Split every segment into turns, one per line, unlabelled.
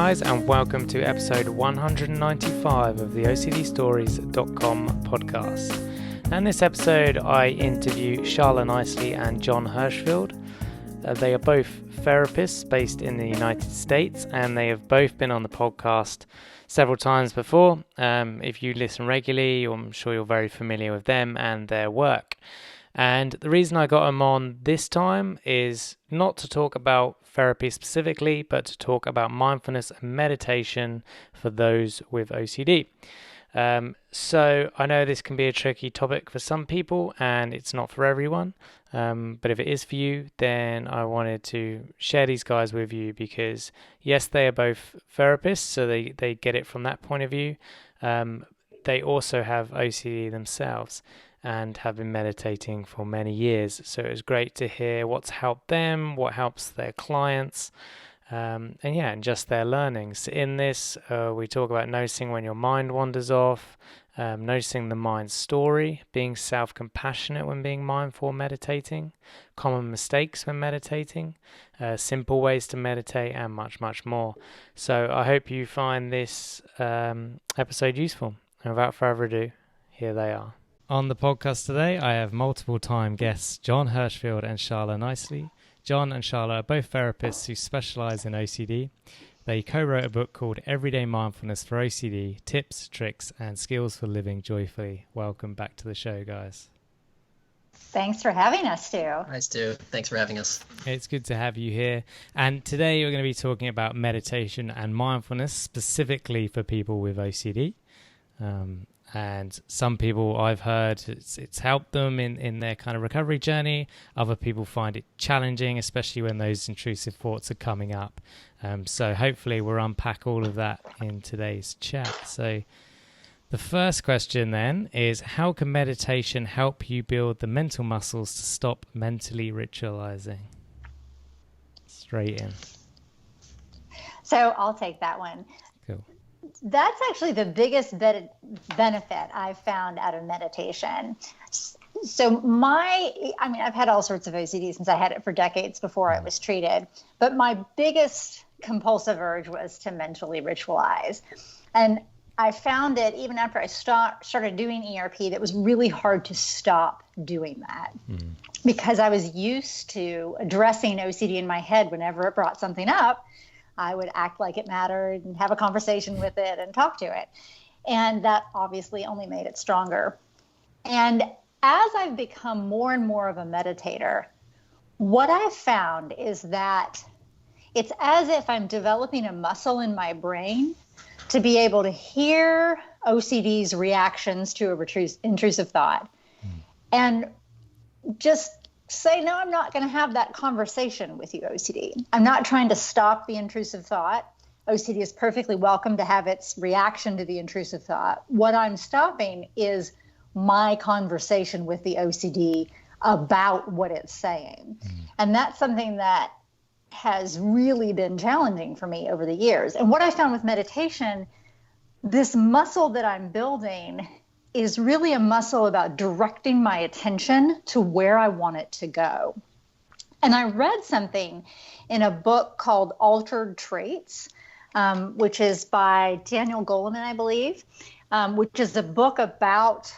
guys, and welcome to episode 195 of the OCDStories.com podcast. And in this episode, I interview Shala Nicely and Jon Hershfield. They are both therapists based in the United States, and they have both been on the podcast several times before. If you listen regularly, I'm sure you're very familiar with them and their work. And the reason I got them on this time is not to talk about therapy specifically, but to talk about mindfulness and meditation for those with OCD. So I know this can be a tricky topic for some people and it's not for everyone. But if it is for you, then I wanted to share these guys with you because yes, they are both therapists, so they get it from that point of view. They also have OCD themselves and have been meditating for many years. So it was great to hear what's helped them, what helps their clients, and just their learnings. In this, we talk about noticing when your mind wanders off, noticing the mind's story, being self-compassionate when being mindful meditating, common mistakes when meditating, simple ways to meditate, and much, much more. So I hope you find this episode useful. And without further ado, here they are. On the podcast today, I have multiple time guests, Jon Hershfield and Shala Nicely. Jon and Shala are both therapists who specialise in OCD. They co-wrote a book called Everyday Mindfulness for OCD, Tips, Tricks and Skills for Living Joyfully. Welcome back to the show, guys.
Thanks for having us, Stu.
Hi, Stu. Thanks for having us.
It's good to have you here. And today we're going to be talking about meditation and mindfulness, specifically for people with OCD. And some people I've heard it's helped them in their kind of recovery journey. Other people find it challenging, especially when those intrusive thoughts are coming up. So hopefully we'll unpack all of that in today's chat. So the first question then is, how can meditation help you build the mental muscles to stop mentally ritualizing? Straight in. So
I'll take that one.
Cool.
That's actually the biggest benefit I've found out of meditation. So I've had all sorts of OCD since I had it for decades before I was treated. But my biggest compulsive urge was to mentally ritualize. And I found it even after I started doing ERP that was really hard to stop doing that because I was used to addressing OCD in my head whenever it brought something up. I would act like it mattered and have a conversation with it and talk to it. And that obviously only made it stronger. And as I've become more and more of a meditator, what I've found is that it's as if I'm developing a muscle in my brain to be able to hear OCD's reactions to a intrusive thought and just say, no, I'm not going to have that conversation with you, OCD. I'm not trying to stop the intrusive thought. OCD is perfectly welcome to have its reaction to the intrusive thought. What I'm stopping is my conversation with the OCD about what it's saying. And that's something that has really been challenging for me over the years. And what I found with meditation, this muscle that I'm building is really a muscle about directing my attention to where I want it to go. And I read something in a book called Altered Traits, which is by Daniel Goleman, I believe, which is a book about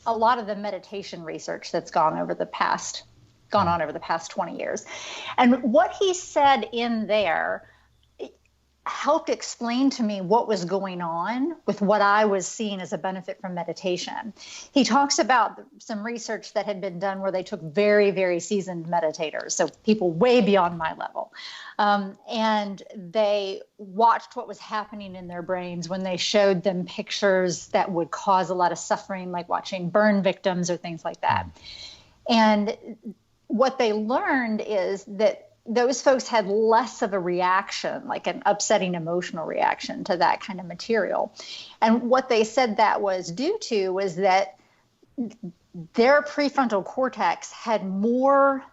a lot of the meditation research that's gone on over the past 20 years. And what he said in there helped explain to me what was going on with what I was seeing as a benefit from meditation. He talks about some research that had been done where they took very, very seasoned meditators, so people way beyond my level, and they watched what was happening in their brains when they showed them pictures that would cause a lot of suffering, like watching burn victims or things like that. And what they learned is that those folks had less of a reaction, like an upsetting emotional reaction to that kind of material. And what they said that was due to was that their prefrontal cortex had more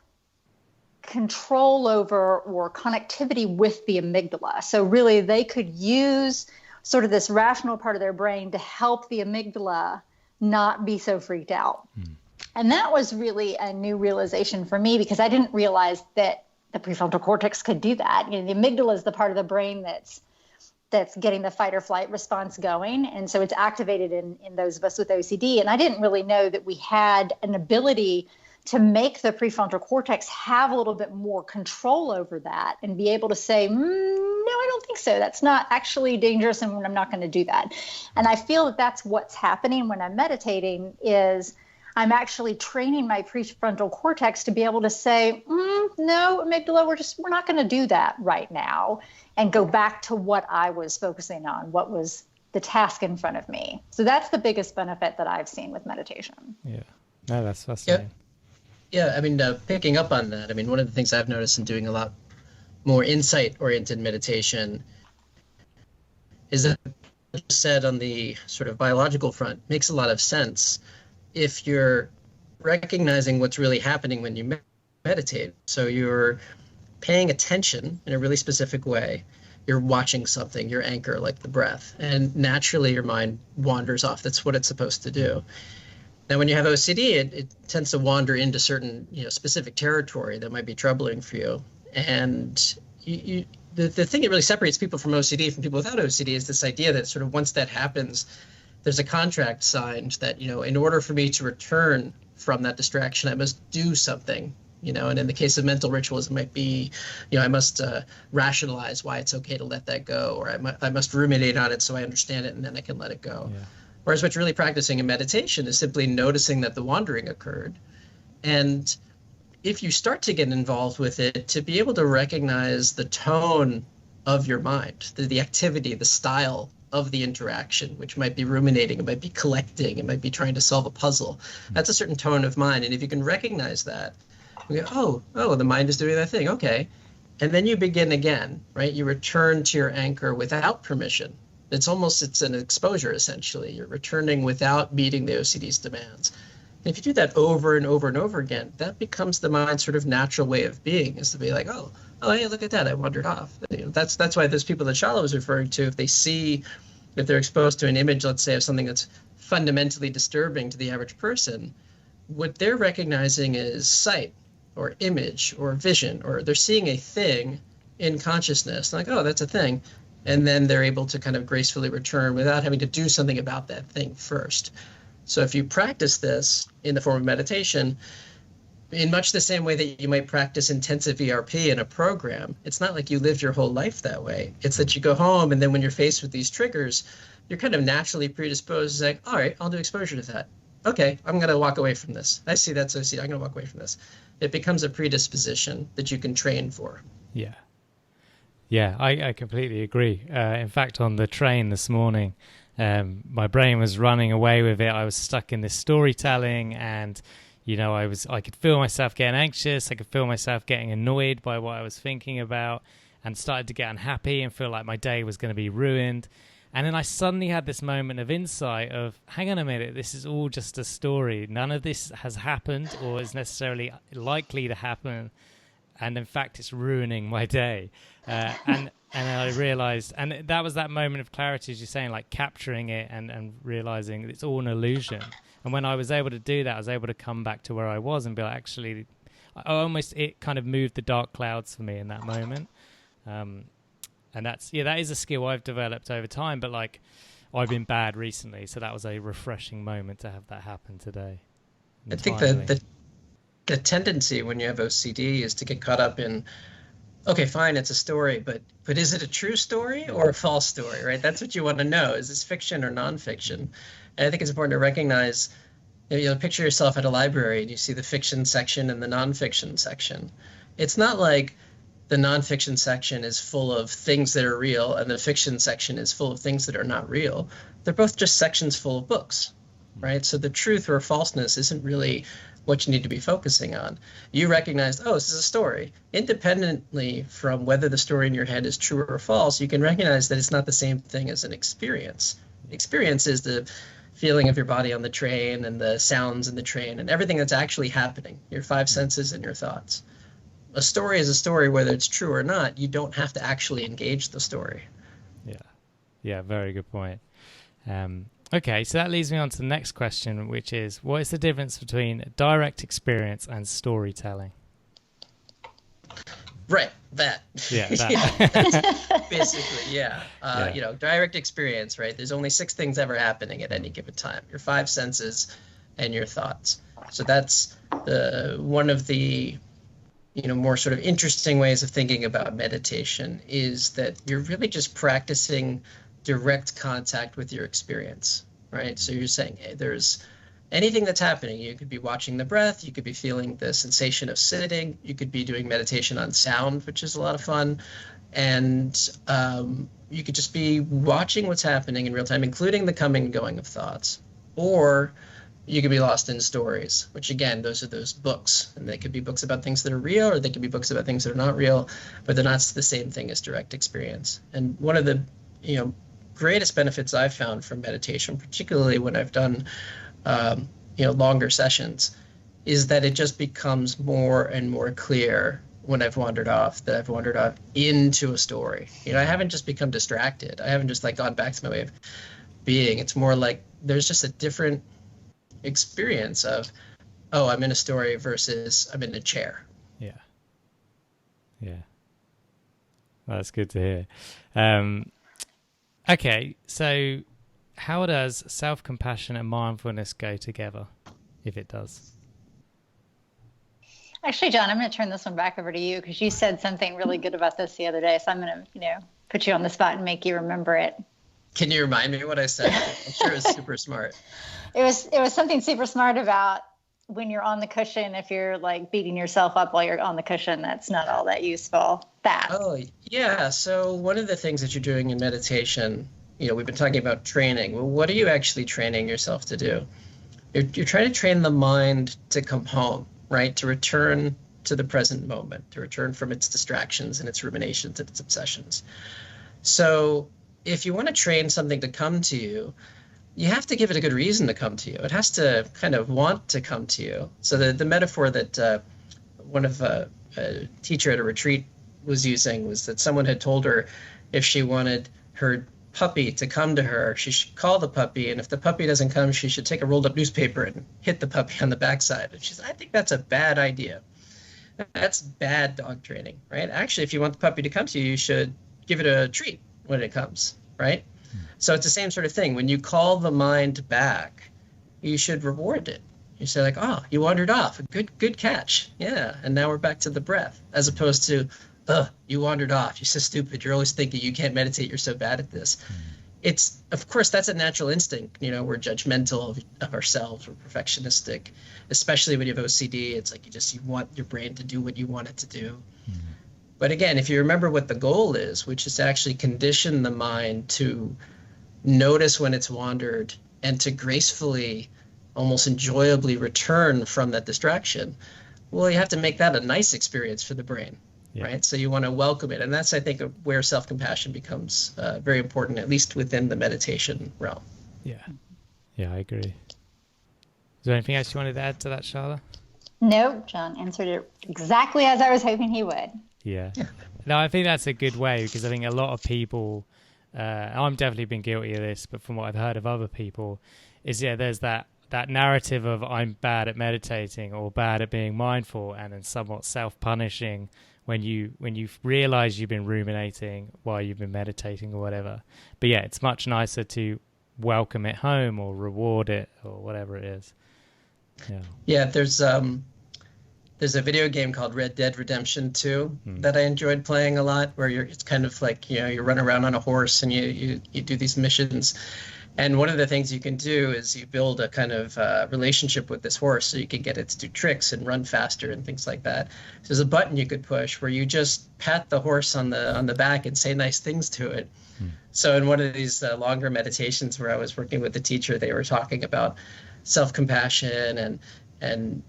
control over or connectivity with the amygdala. So really they could use sort of this rational part of their brain to help the amygdala not be so freaked out. And that was really a new realization for me because I didn't realize that the prefrontal cortex could do that. You know, the amygdala is the part of the brain that's that's getting the fight or flight response going. And so it's activated in those of us with OCD. And I didn't really know that we had an ability to make the prefrontal cortex have a little bit more control over that and be able to say, no, I don't think so. That's not actually dangerous, and I'm not going to do that. And I feel that that's what's happening when I'm meditating is I'm actually training my prefrontal cortex to be able to say, no, amygdala, we're not going to do that right now, and go back to what I was focusing on, what was the task in front of me. So that's the biggest benefit that I've seen with meditation.
Yeah, no, that's fascinating.
Yeah, I mean, picking up on that, I mean, one of the things I've noticed in doing a lot more insight-oriented meditation is that what you said on the sort of biological front makes a lot of sense if you're recognizing what's really happening when you meditate. So you're paying attention in a really specific way. You're watching something, your anchor, like the breath, and naturally your mind wanders off. That's what it's supposed to do. Now, when you have OCD, it tends to wander into certain, specific territory that might be troubling for you. And the thing that really separates people from OCD from people without OCD is this idea that sort of once that happens, there's a contract signed that, in order for me to return from that distraction, I must do something, and in the case of mental rituals, it might be, I must rationalize why it's okay to let that go, or I must ruminate on it so I understand it and then I can let it go. Yeah. Whereas what you're really practicing in meditation is simply noticing that the wandering occurred. And if you start to get involved with it, to be able to recognize the tone of your mind, the activity, the style of the interaction, which might be ruminating, it might be collecting, it might be trying to solve a puzzle. That's a certain tone of mind. And if you can recognize that, you go, oh, the mind is doing that thing. Okay. And then you begin again, right? You return to your anchor without permission. It's an exposure, essentially. You're returning without meeting the OCD's demands. And if you do that over and over and over again, that becomes the mind's sort of natural way of being, is to be like, oh, hey, look at that, I wandered off. That's why those people that Shala was referring to, if they're exposed to an image, let's say, of something that's fundamentally disturbing to the average person, what they're recognizing is sight or image or vision, or they're seeing a thing in consciousness, like, oh, that's a thing. And then they're able to kind of gracefully return without having to do something about that thing first. So if you practice this in the form of meditation, in much the same way that you might practice intensive ERP in a program, it's not like you lived your whole life that way. It's that you go home, and then when you're faced with these triggers, you're kind of naturally predisposed to say, all right, I'll do exposure to that. Okay, I'm going to walk away from this. I see that's OCD. I'm going to walk away from this. It becomes a predisposition that you can train for.
Yeah. Yeah, I completely agree. In fact, on the train this morning, my brain was running away with it. I was stuck in this storytelling, and I could feel myself getting anxious. I could feel myself getting annoyed by what I was thinking about, and started to get unhappy and feel like my day was going to be ruined. And then I suddenly had this moment of insight of, hang on a minute, this is all just a story. None of this has happened or is necessarily likely to happen. And in fact, it's ruining my day. And I realized, and that was that moment of clarity, as you're saying, like capturing it and realizing it's all an illusion. And when I was able to do that, I was able to come back to where I was and be like, actually, it kind of moved the dark clouds for me in that moment. And that is a skill I've developed over time, but like I've been bad recently. So that was a refreshing moment to have that happen today.
I think the tendency when you have OCD is to get caught up in, okay, fine, it's a story, but is it a true story or a false story, right? That's what you want to know. Is this fiction or nonfiction? And I think it's important to recognize, picture yourself at a library and you see the fiction section and the nonfiction section. It's not like the nonfiction section is full of things that are real and the fiction section is full of things that are not real. They're both just sections full of books, right? So the truth or falseness isn't really what you need to be focusing on. You recognize, oh, this is a story. Independently from whether the story in your head is true or false, you can recognize that it's not the same thing as an experience. Experience is the feeling of your body on the train and the sounds in the train and everything that's actually happening, your five senses and your thoughts. A story is a story, whether it's true or not. You don't have to actually engage the story.
Yeah, very good point. Okay, so that leads me on to the next question, which is, what is the difference between direct experience and storytelling?
Right, that.
Yeah, that.
Basically, yeah. Direct experience, right? There's only 6 things ever happening at any given time. Your 5 senses and your thoughts. So that's one of the more sort of interesting ways of thinking about meditation, is that you're really just practicing direct contact with your experience, right? So you're saying, hey, there's anything that's happening. You could be watching the breath, you could be feeling the sensation of sitting, you could be doing meditation on sound, which is a lot of fun, and you could just be watching what's happening in real time, including the coming and going of thoughts. Or you could be lost in stories, which again, those are those books, and they could be books about things that are real, or they could be books about things that are not real, but they're not the same thing as direct experience. And one of the greatest benefits I've found from meditation, particularly when I've done longer sessions, is that it just becomes more and more clear when I've wandered off, that I've wandered off into a story. I haven't just become distracted. I haven't just gone back to my way of being. It's more like there's just a different experience of, oh, I'm in a story versus I'm in a chair.
Yeah. Well, that's good to hear. Okay, so how does self-compassion and mindfulness go together, if it does?
Actually, John, I'm going to turn this one back over to you, because you said something really good about this the other day. So I'm going to, put you on the spot and make you remember it.
Can you remind me what I said? I'm sure it was super smart.
It was something super smart about when you're on the cushion, if you're beating yourself up while you're on the cushion, that's not all that useful.
Oh, yeah. So one of the things that you're doing in meditation, we've been talking about training. Well, what are you actually training yourself to do? You're trying to train the mind to come home, right? To return to the present moment, to return from its distractions and its ruminations and its obsessions. So if you want to train something to come to you, you have to give it a good reason to come to you. It has to kind of want to come to you. So the metaphor that one of a teacher at a retreat was using was that someone had told her if she wanted her puppy to come to her, she should call the puppy, and if the puppy doesn't come, she should take a rolled up newspaper and hit the puppy on the backside. And she said, I think that's a bad idea. That's bad dog training, right? Actually, if you want the puppy to come to you, you should give it a treat when it comes, right? So it's the same sort of thing. When you call the mind back, you should reward it. You say oh, you wandered off. Good catch. Yeah. And now we're back to the breath, as opposed to, you wandered off. You're so stupid. You're always thinking you can't meditate. You're so bad at this. It's, of course, that's a natural instinct. We're judgmental of ourselves. We're perfectionistic, especially when you have OCD. It's you want your brain to do what you want it to do. But again, if you remember what the goal is, which is to actually condition the mind to notice when it's wandered and to gracefully, almost enjoyably return from that distraction, well, you have to make that a nice experience for the brain, right? So you want to welcome it. And that's, I think, where self-compassion becomes very important, at least within the meditation realm.
Yeah, I agree. Is there anything else you wanted to add to that, Shala?
No, John answered it exactly as I was hoping he would.
Yeah. No, I think that's a good way, because I think a lot of people, I'm definitely been guilty of this, but from what I've heard of other people, is there's that narrative of I'm bad at meditating or bad at being mindful, and then somewhat self-punishing when you realize you've been ruminating while you've been meditating or whatever. But yeah, it's much nicer to welcome it home or reward it or whatever it is.
Yeah, there's a video game called Red Dead Redemption 2 that I enjoyed playing a lot, where it's kind of you run around on a horse and you do these missions. And one of the things you can do is you build a kind of relationship with this horse, so you can get it to do tricks and run faster and things like that. So there's a button you could push where you just pat the horse on the back and say nice things to it. So in one of these longer meditations where I was working with the teacher, they were talking about self-compassion and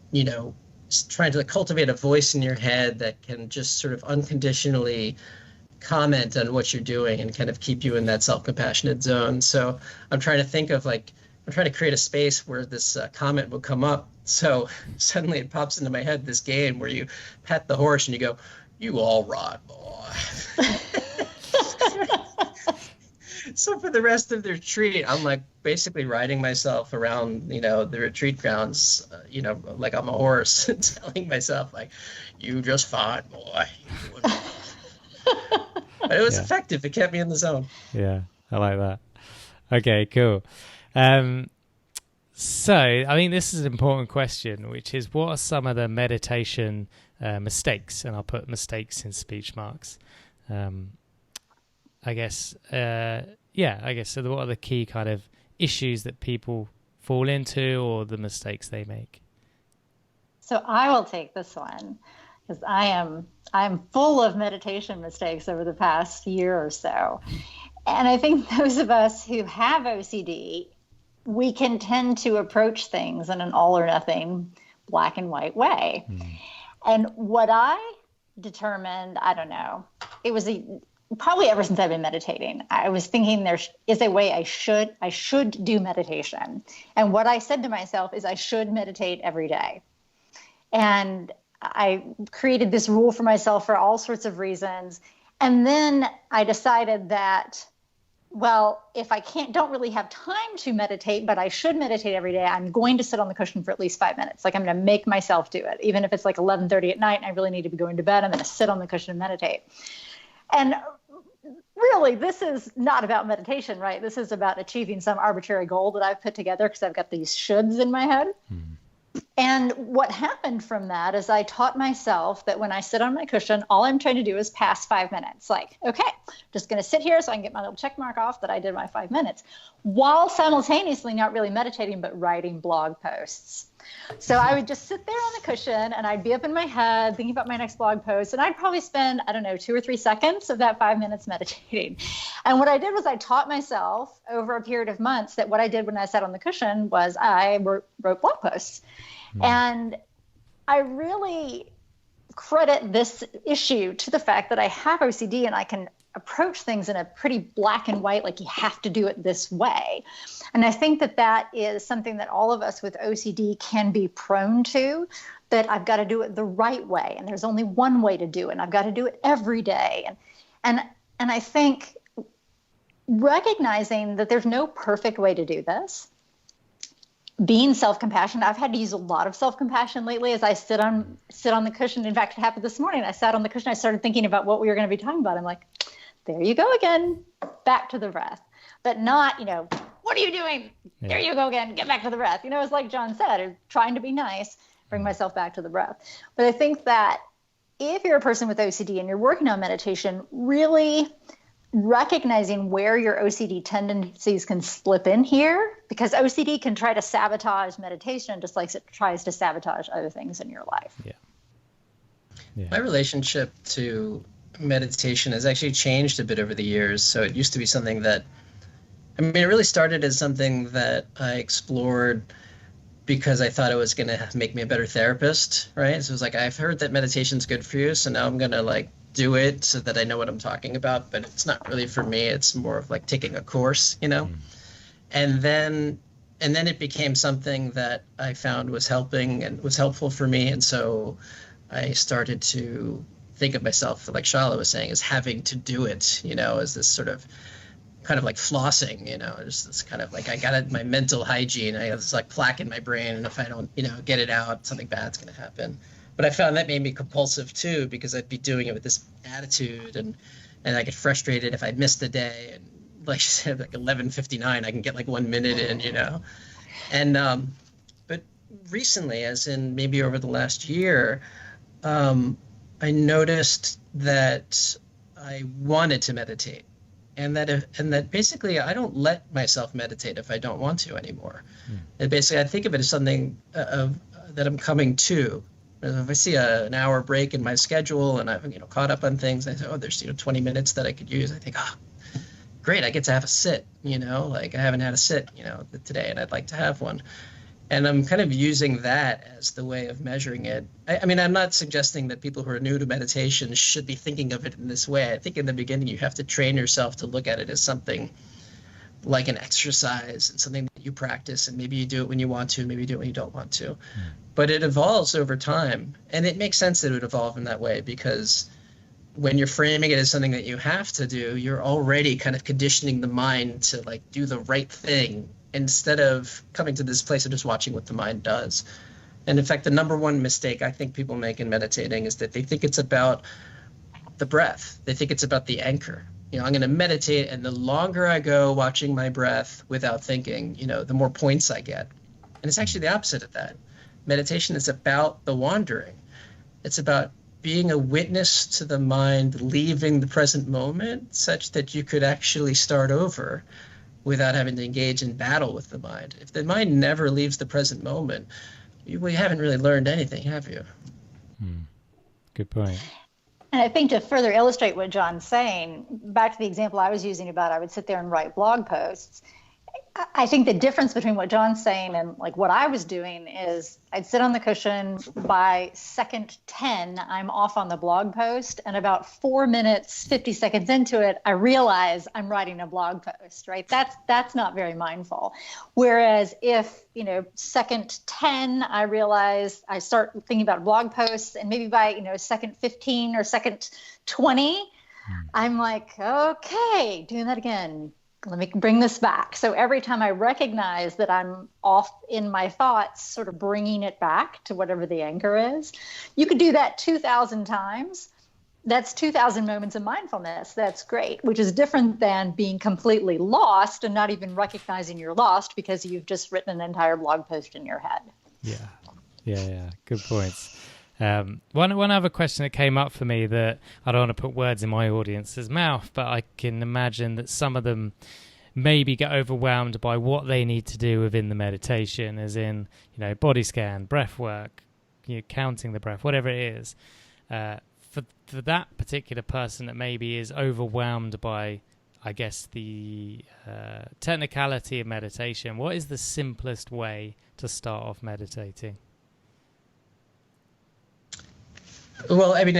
trying to cultivate a voice in your head that can just sort of unconditionally comment on what you're doing and kind of keep you in that self-compassionate zone. So I'm trying to think of I'm trying to create a space where this comment will come up. So suddenly it pops into my head, this game where you pet the horse and you go, "You all right, boy." So for the rest of the retreat, I'm like basically riding myself around, the retreat grounds, like I'm a horse, telling myself like, you just fine, boy. But it was effective. It kept me in the zone.
Yeah, I like that. Okay, cool. So, I think this is an important question, which is, what are some of the meditation mistakes? And I'll put mistakes in speech marks. I guess, so what are the key kind of issues that people fall into, or the mistakes they make?
So I will take this one, because I'm full of meditation mistakes over the past year or so. And I think those of us who have OCD, we can tend to approach things in an all or nothing, black and white way. And what I determined, I don't know, it was probably ever since I've been meditating, I was thinking there is a way I should do meditation. And what I said to myself is I should meditate every day. And I created this rule for myself for all sorts of reasons. And then I decided that, well, if I don't really have time to meditate, but I should meditate every day, I'm going to sit on the cushion for at least 5 minutes. Like, I'm going to make myself do it. Even if it's like 11:30 at night and I really need to be going to bed, I'm going to sit on the cushion and meditate. And really, this is not about meditation, right? This is about achieving some arbitrary goal that I've put together because I've got these shoulds in my head. And what happened from that is I taught myself that when I sit on my cushion, all I'm trying to do is pass 5 minutes. Like, okay, just going to sit here so I can get my little check mark off that I did my 5 minutes, while simultaneously not really meditating, but writing blog posts. So I would just sit there on the cushion and I'd be up in my head thinking about my next blog post. And I'd probably spend, 2 or 3 seconds of that 5 minutes meditating. And what I did was I taught myself over a period of months that what I did when I sat on the cushion was I wrote blog posts. And I really credit this issue to the fact that I have OCD and I can approach things in a pretty black and white, like you have to do it this way. And I think that is something that all of us with OCD can be prone to, that I've got to do it the right way. And there's only one way to do it. And I've got to do it every day. And I think recognizing that there's no perfect way to do this, being self-compassionate. I've had to use a lot of self-compassion lately as I sit on the cushion. In fact, it happened this morning. I sat on the cushion. I started thinking about what we were going to be talking about. I'm like, there you go again, back to the breath. But not, what are you doing? Yeah. There you go again, get back to the breath. It's like Jon said, trying to be nice, bring myself back to the breath. But I think that if you're a person with OCD and you're working on meditation, really recognizing where your OCD tendencies can slip in here, because OCD can try to sabotage meditation just like it tries to sabotage other things in your life.
Yeah. My relationship to meditation has actually changed a bit over the years. So it used to be something that, it really started as something that I explored because I thought it was going to make me a better therapist, right? So it was like, I've heard that meditation's good for you, so now I'm going to do it so that I know what I'm talking about, but it's not really for me. It's more of like taking a course, And then it became something that I found was helping and was helpful for me. And so I started to think of myself, like Shala was saying, as having to do it, as this sort of kind of like flossing, just this kind of like, I got my mental hygiene. I have this like plaque in my brain, and if I don't, get it out, something bad's going to happen. But I found that made me compulsive too, because I'd be doing it with this attitude, and I get frustrated if I missed a day. And like she said, like 11:59, I can get like 1 minute in, And but recently, as in maybe over the last year, I noticed that I wanted to meditate, and that basically I don't let myself meditate if I don't want to anymore. And basically, I think of it as something that I'm coming to. If I see an hour break in my schedule and I've caught up on things, I say, oh, there's 20 minutes that I could use. I think, great, I get to have a sit. Like I haven't had a sit today, and I'd like to have one. And I'm kind of using that as the way of measuring it. I'm not suggesting that people who are new to meditation should be thinking of it in this way. I think in the beginning you have to train yourself to look at it as something like an exercise and something that you practice, and maybe you do it when you want to, maybe you do it when you don't want to. But it evolves over time, and it makes sense that it would evolve in that way, because when you're framing it as something that you have to do, you're already kind of conditioning the mind to like do the right thing instead of coming to this place of just watching what the mind does. And in fact, the number one mistake I think people make in meditating is that they think it's about the breath. They think it's about the anchor. You know, I'm going to meditate, and the longer I go watching my breath without thinking, you know, the more points I get. And it's actually the opposite of that. Meditation is about the wandering. It's about being a witness to the mind leaving the present moment such that you could actually start over without having to engage in battle with the mind. If the mind never leaves the present moment, you haven't really learned anything, have you?
Good point.
And I think to further illustrate what Jon's saying, back to the example I was using about I would sit there and write blog posts. I think the difference between what Jon's saying and like what I was doing is I'd sit on the cushion. By second 10, I'm off on the blog post. And about 4 minutes, 50 seconds into it, I realize I'm writing a blog post, right? That's not very mindful. Whereas if, you know, second 10, I realize I start thinking about blog posts, and maybe by, you know, second 15 or second 20, I'm like, okay, doing that again. Let me bring this back. So every time I recognize that I'm off in my thoughts, sort of bringing it back to whatever the anchor is. You could do that 2,000 times. That's 2,000 moments of mindfulness. That's great, which is different than being completely lost and not even recognizing you're lost because you've just written an entire blog post in your head.
Yeah. Good points. One other question that came up for me that I don't want to put words in my audience's mouth, but I can imagine that some of them maybe get overwhelmed by what they need to do within the meditation, as in, you know, body scan, breath work, you know, counting the breath, whatever it is. For that particular person that maybe is overwhelmed by, I guess, the technicality of meditation, what is the simplest way to start off meditating?
Well, I mean,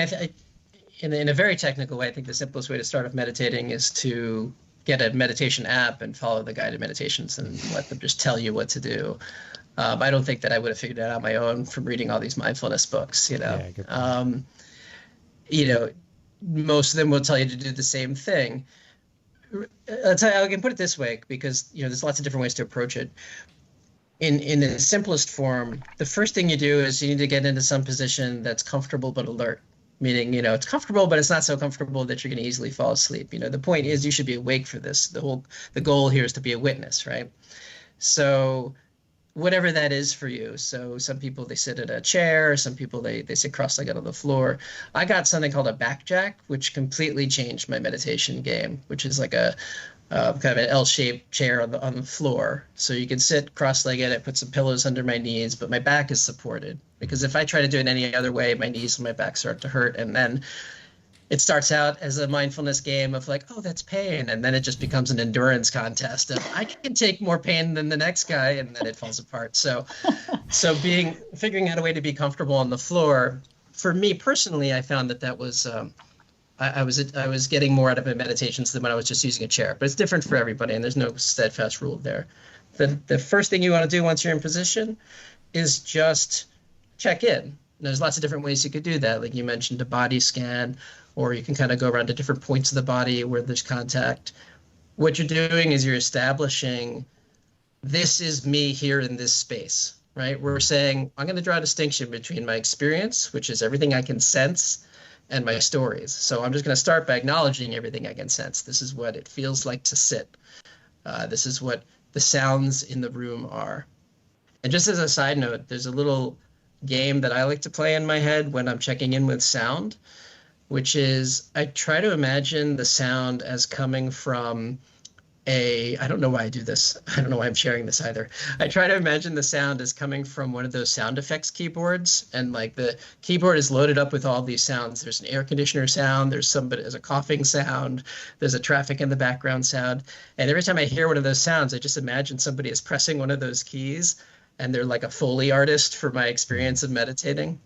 in a very technical way, I think the simplest way to start off meditating is to get a meditation app and follow the guided meditations and let them just tell you what to do. I don't think that I would have figured it out on my own from reading all these mindfulness books, you know.
Yeah,
you know, most of them will tell you to do the same thing. I'll tell you, I can put it this way, because, you know, there's lots of different ways to approach it. In the simplest form, the first thing you do is you need to get into some position that's comfortable but alert. Meaning, you know, it's comfortable, but it's not so comfortable that you're going to easily fall asleep. You know, the point is you should be awake for this. The goal here is to be a witness, right? So whatever that is for you. So some people, they sit at a chair. Some people, they sit cross-legged on the floor. I got something called a backjack, which completely changed my meditation game, which is like a kind of an L-shaped chair on the floor. So you can sit cross-legged. I put some pillows under my knees, but my back is supported. Because if I try to do it any other way, my knees and my back start to hurt. And then it starts out as a mindfulness game of like, oh, that's pain. And then it just becomes an endurance contest of I can take more pain than the next guy. And then it falls apart. So figuring out a way to be comfortable on the floor, for me personally, I found that was, I was getting more out of my meditations than when I was just using a chair. But it's different for everybody, and there's no steadfast rule there. The first thing you want to do once you're in position is just check in. There's lots of different ways you could do that. Like you mentioned, a body scan, or you can kind of go around to different points of the body where there's contact. What you're doing is you're establishing, this is me here in this space, right? We're saying, I'm going to draw a distinction between my experience, which is everything I can sense, and my stories. So I'm just going to start by acknowledging everything I can sense. This is what it feels like to sit. This is what the sounds in the room are. And just as a side note, there's a little game that I like to play in my head when I'm checking in with sound, which is I try to imagine the sound as coming from I don't know why I do this. I don't know why I'm sharing this either. I try to imagine the sound as coming from one of those sound effects keyboards, and like the keyboard is loaded up with all these sounds. There's an air conditioner sound, there's a coughing sound, there's a traffic in the background sound. And every time I hear one of those sounds, I just imagine somebody is pressing one of those keys, and they're like a Foley artist for my experience of meditating.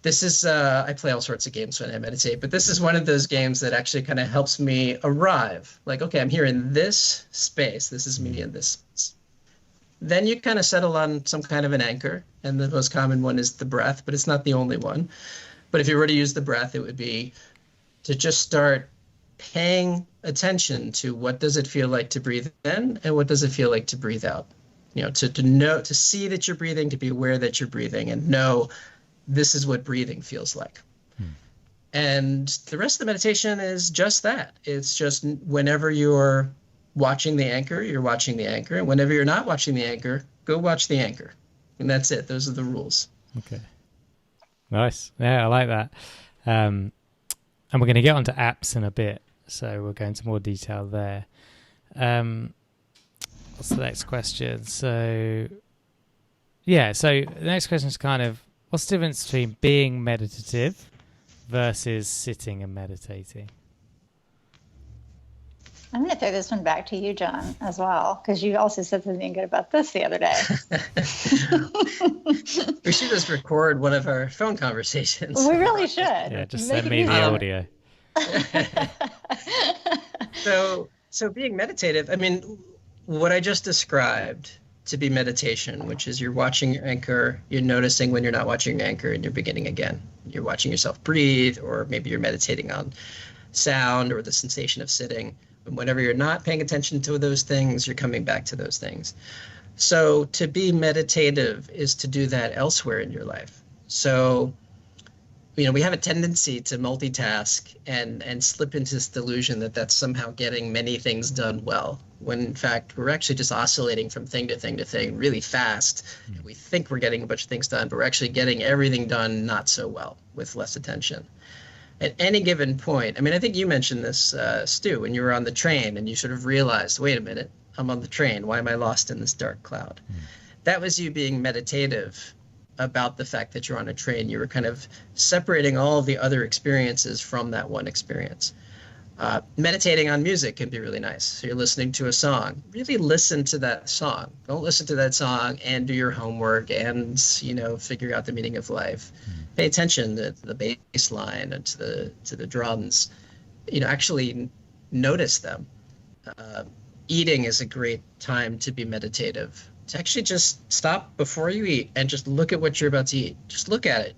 This is, I play all sorts of games when I meditate, but this is one of those games that actually kind of helps me arrive. Like, okay, I'm here in this space. This is me in this space. Then you kind of settle on some kind of an anchor, and the most common one is the breath, but it's not the only one. But if you were to use the breath, it would be to just start paying attention to what does it feel like to breathe in and what does it feel like to breathe out. To know, to see that you're breathing, to be aware that you're breathing, and know this is what breathing feels like. And the rest of the meditation is just that. It's just whenever you're watching the anchor, you're watching the anchor. And whenever you're not watching the anchor, go watch the anchor. And that's it. Those are the rules.
Okay. Nice. Yeah, I like that. And we're going to get onto apps in a bit, so we'll go into more detail there. What's the next question? So the next question is kind of, what's the difference between being meditative versus sitting and meditating?
I'm going to throw this one back to you, Jon, as well, because you also said something good about this the other day.
We should just record one of our phone conversations.
We really should.
Yeah, just send me the audio.
So being meditative, I mean, what I just described to be meditation, which is you're watching your anchor, you're noticing when you're not watching your anchor, and you're beginning again. You're watching yourself breathe, or maybe you're meditating on sound or the sensation of sitting. And whenever you're not paying attention to those things, you're coming back to those things. So to be meditative is to do that elsewhere in your life. So, we have a tendency to multitask and slip into this delusion that that's somehow getting many things done well, when in fact we're actually just oscillating from thing to thing to thing really fast. We think we're getting a bunch of things done, but we're actually getting everything done not so well with less attention. At any given point, I mean, I think you mentioned this, Stu, when you were on the train and you sort of realized, wait a minute, I'm on the train. Why am I lost in this dark cloud? That was you being meditative about the fact that you're on a train. You were kind of separating all of the other experiences from that one experience. Meditating on music can be really nice. So you're listening to a song. Really listen to that song. Don't listen to that song and do your homework and, figure out the meaning of life. Pay attention to the bass line and to the drums. Actually notice them. Eating is a great time to be meditative. To actually just stop before you eat and just look at what you're about to eat. Just look at it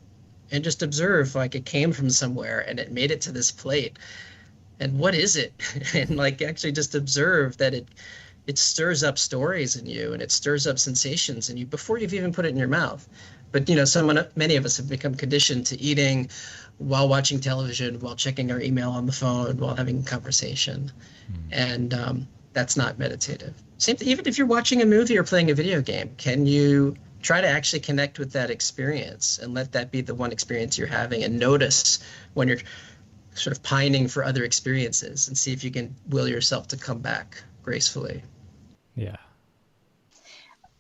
and just observe like it came from somewhere and it made it to this plate. And what is it? And actually just observe that it stirs up stories in you and it stirs up sensations in you before you've even put it in your mouth. But many of us have become conditioned to eating while watching television, while checking our email on the phone, while having a conversation. And that's not meditative. Same thing, even if you're watching a movie or playing a video game, can you try to actually connect with that experience and let that be the one experience you're having, and notice when you're sort of pining for other experiences, and see if you can will yourself to come back gracefully.
Yeah.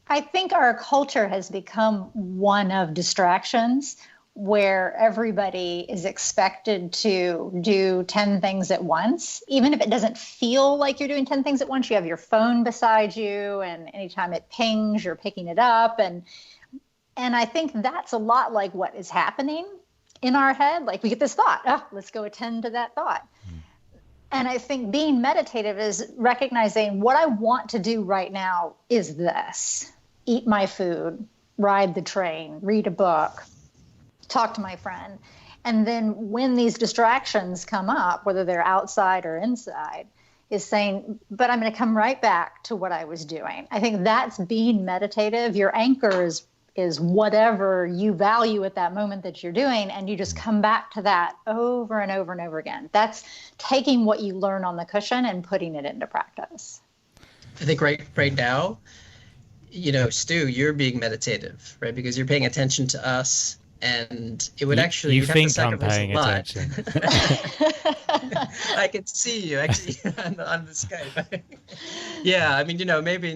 I think our culture has become one of distractions, where everybody is expected to do 10 things at once. Even if it doesn't feel like you're doing 10 things at once, you have your phone beside you, and anytime it pings, you're picking it up. And I think that's a lot like what is happening in our head. Like we get this thought, let's go attend to that thought. And I think being meditative is recognizing what I want to do right now is this: eat my food, ride the train, read a book, talk to my friend. And then when these distractions come up, whether they're outside or inside, is saying, but I'm going to come right back to what I was doing. I think that's being meditative. Your anchor is whatever you value at that moment that you're doing, and you just come back to that over and over and over again. That's taking what you learn on the cushion and putting it into practice.
I think right now, Stu, you're being meditative, right? Because you're paying attention to us. And it would actually...
You think I'm paying attention.
I can see you actually on the Skype. Yeah, I mean,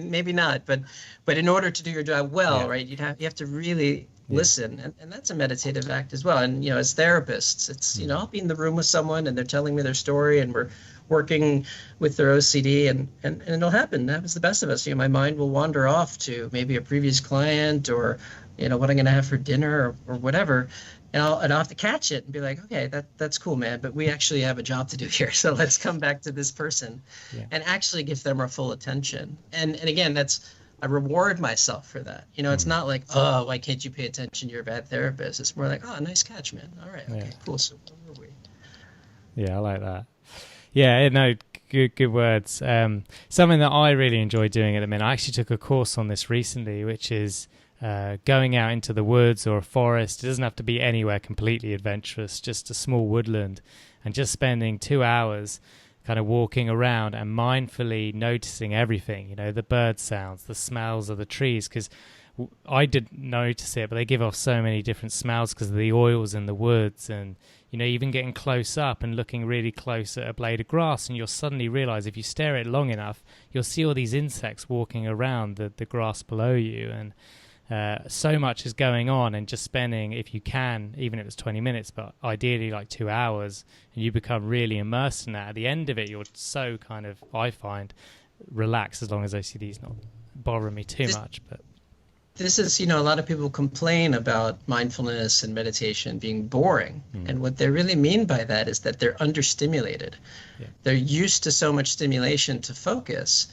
maybe not, but in order to do your job well, right, you have to really listen, and that's a meditative act as well. And as therapists, it's I'll be in the room with someone and they're telling me their story, and we're working with their OCD, and it'll happen. That happens to the best of us. My mind will wander off to maybe a previous client, or what I'm going to have for dinner, or whatever. And I'll have to catch it and be like, okay, that's cool, man, but we actually have a job to do here. So let's come back to this person and actually give them our full attention. And again, I reward myself for that. It's not like, oh, why can't you pay attention? You're a bad therapist. It's more like, oh, nice catch, man. All right. Okay, cool. So where were we?
Yeah, I like that. Yeah, no, good words. Something that I really enjoy doing at the minute, I actually took a course on this recently, which is going out into the woods or a forest. It doesn't have to be anywhere completely adventurous, just a small woodland, and just spending 2 hours kind of walking around and mindfully noticing everything, you know, the bird sounds, the smells of the trees, because I didn't notice it, but they give off so many different smells because of the oils in the woods. And, you know, even getting close up and looking really close at a blade of grass, and you'll suddenly realize if you stare at it long enough, you'll see all these insects walking around the grass below you. And so much is going on, and just spending, if you can, even if it's 20 minutes, but ideally like 2 hours, and you become really immersed in that. At the end of it, you're so kind of, I find, relaxed, as long as OCD is not bothering me too much. But
this is, you know, a lot of people complain about mindfulness and meditation being boring. And what they really mean by that is that they're understimulated. Yeah. They're used to so much stimulation to focus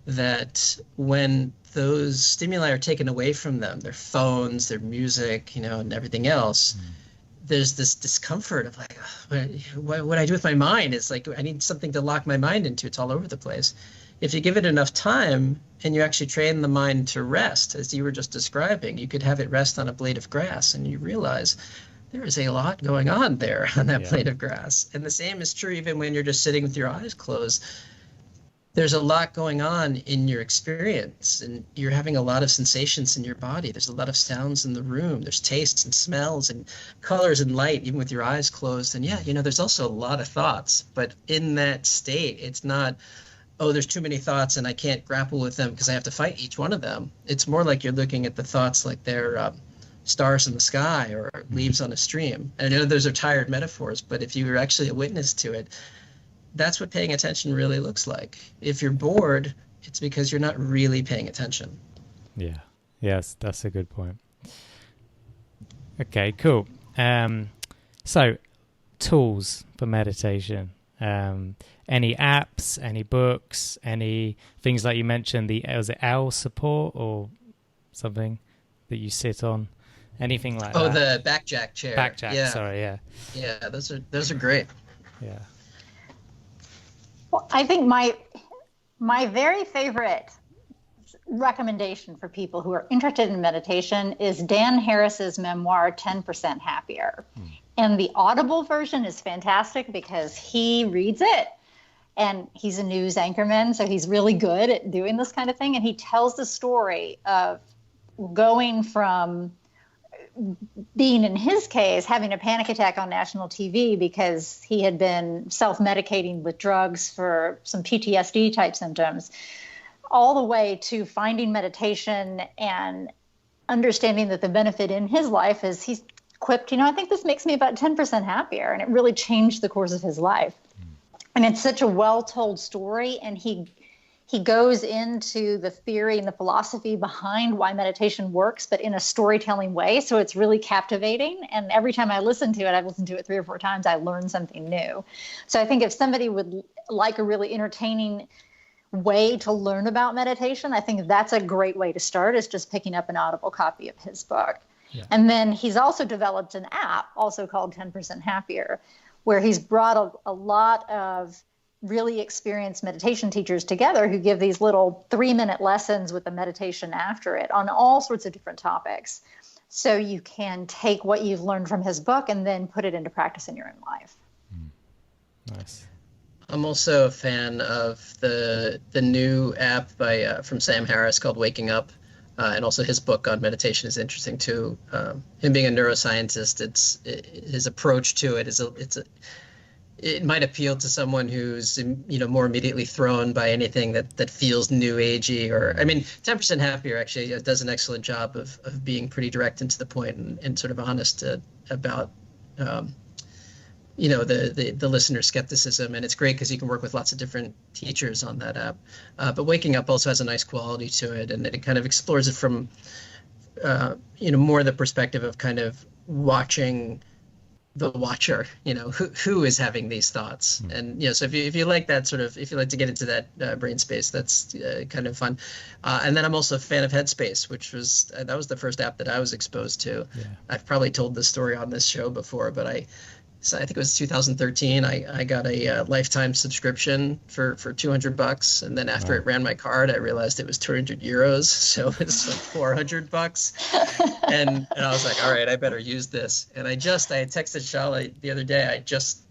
that when those stimuli are taken away from them, their phones, their music, you know, and everything else, there's this discomfort of like, what I do with my mind is like, I need something to lock my mind into. It's all over the place. If you give it enough time and you actually train the mind to rest, as you were just describing, you could have it rest on a blade of grass, and you realize there is a lot going on there on that blade of grass. And the same is true even when you're just sitting with your eyes closed. There's a lot going on in your experience, and you're having a lot of sensations in your body. There's a lot of sounds in the room. There's tastes and smells and colors and light, even with your eyes closed. And yeah, you know, there's also a lot of thoughts. But in that state, it's not, oh, there's too many thoughts and I can't grapple with them because I have to fight each one of them. It's more like you're looking at the thoughts like they're stars in the sky or leaves on a stream. And I know those are tired metaphors, but if you were actually a witness to it, that's what paying attention really looks like. If you're bored, it's because you're not really paying attention. Yeah.
Yes, that's a good point. Okay, cool. So, tools for meditation. Any apps, any books, any things like you mentioned, was it L support or something that you sit on? Anything like that?
Oh, the backjack chair.
Backjack, yeah. Sorry, yeah.
Yeah, those are great.
Yeah.
Well, I think my very favorite recommendation for people who are interested in meditation is Dan Harris's memoir, 10% Happier. And the Audible version is fantastic because he reads it, and he's a news anchorman, so he's really good at doing this kind of thing. And he tells the story of going from being, in his case, having a panic attack on national TV because he had been self-medicating with drugs for some PTSD type symptoms, all the way to finding meditation and understanding that the benefit in his life is he's quipped, you know, I think this makes me about 10% happier. And it really changed the course of his life. And it's such a well-told story. And he goes into the theory and the philosophy behind why meditation works, but in a storytelling way. So it's really captivating. And every time I listen to it, I've listened to it 3 or 4 times, I learn something new. So I think if somebody would like a really entertaining way to learn about meditation, I think that's a great way to start, is just picking up an Audible copy of his book. Yeah. And then he's also developed an app also called 10% Happier, where he's brought a lot of really experienced meditation teachers together who give these little 3-minute lessons with the meditation after it on all sorts of different topics. So you can take what you've learned from his book and then put it into practice in your own life.
Nice.
I'm also a fan of the new app from Sam Harris called Waking Up. And also his book on meditation is interesting too. Him being a neuroscientist, his approach to it it might appeal to someone who's, you know, more immediately thrown by anything that feels new agey. Or, I mean, 10% Happier actually does an excellent job of being pretty direct and to the point and sort of honest about you know, the listener skepticism. And it's great because you can work with lots of different teachers on that app. But Waking Up also has a nice quality to it, and it kind of explores it from, you know, more the perspective of kind of watching the watcher, you know, who is having these thoughts. And, you know, so if you like that sort of, if you like to get into that brain space, that's kind of fun. And then I'm also a fan of Headspace, which was, that was the first app that I was exposed to. Yeah. I've probably told this story on this show before, but I So I think it was 2013. I got a lifetime subscription for $200, and then after it ran my card, I realized it was 200 euros, so it's like $400. And I was like, all right, I better use this. And I had texted Shala the other day. I just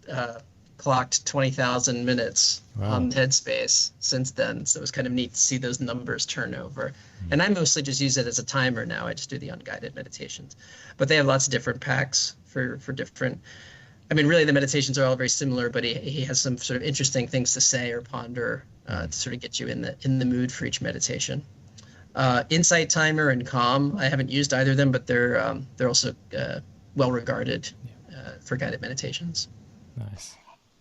clocked 20,000 minutes on Headspace since then. So it was kind of neat to see those numbers turn over. And I mostly just use it as a timer now. I just do the unguided meditations. But they have lots of different packs for different. I mean, really, the meditations are all very similar, but he has some sort of interesting things to say or ponder to sort of get you in the mood for each meditation. Insight Timer and Calm, I haven't used either of them, but they're also well regarded for guided meditations.
Nice.